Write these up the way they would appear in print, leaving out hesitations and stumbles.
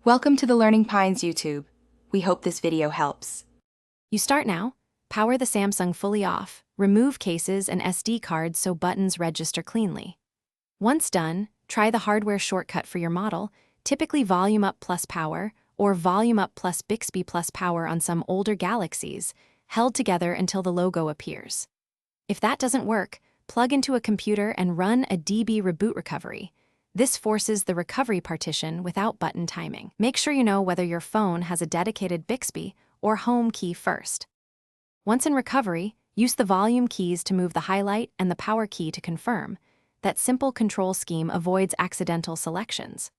Welcome to the Learning Pines YouTube. We hope this video helps. You start now, power the Samsung fully off, remove cases and SD cards so buttons register cleanly. Once done, try the hardware shortcut for your model, typically Volume Up plus Power or Volume Up plus Bixby plus Power on some older Galaxies, held together until the logo appears. If that doesn't work, plug into a computer and run a DB reboot recovery. This forces the recovery partition without button timing. Make sure you know whether your phone has a dedicated Bixby or home key first. Once in recovery, use the volume keys to move the highlight and the power key to confirm. That simple control scheme avoids accidental selections.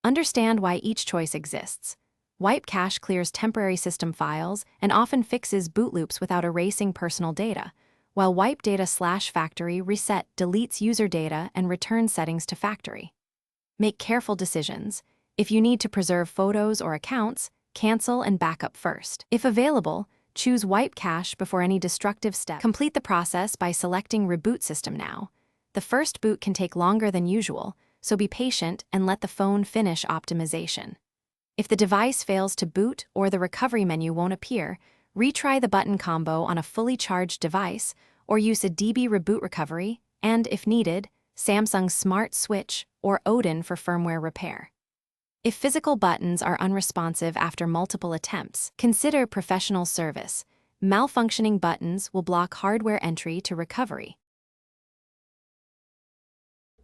Understand why each choice exists. Wipe cache clears temporary system files and often fixes boot loops without erasing personal data, while wipe data/factory reset deletes user data and returns settings to factory. Make careful decisions. If you need to preserve photos or accounts, cancel and backup first. If available, choose Wipe Cache before any destructive step. Complete the process by selecting Reboot System now. The first boot can take longer than usual, so be patient and let the phone finish optimization. If the device fails to boot or the recovery menu won't appear, retry the button combo on a fully charged device or use a DB Reboot Recovery and, if needed, Samsung Smart Switch or Odin for firmware repair. If physical buttons are unresponsive after multiple attempts, consider professional service. Malfunctioning buttons will block hardware entry to recovery.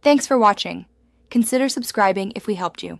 Thanks for watching. Consider subscribing if we helped you.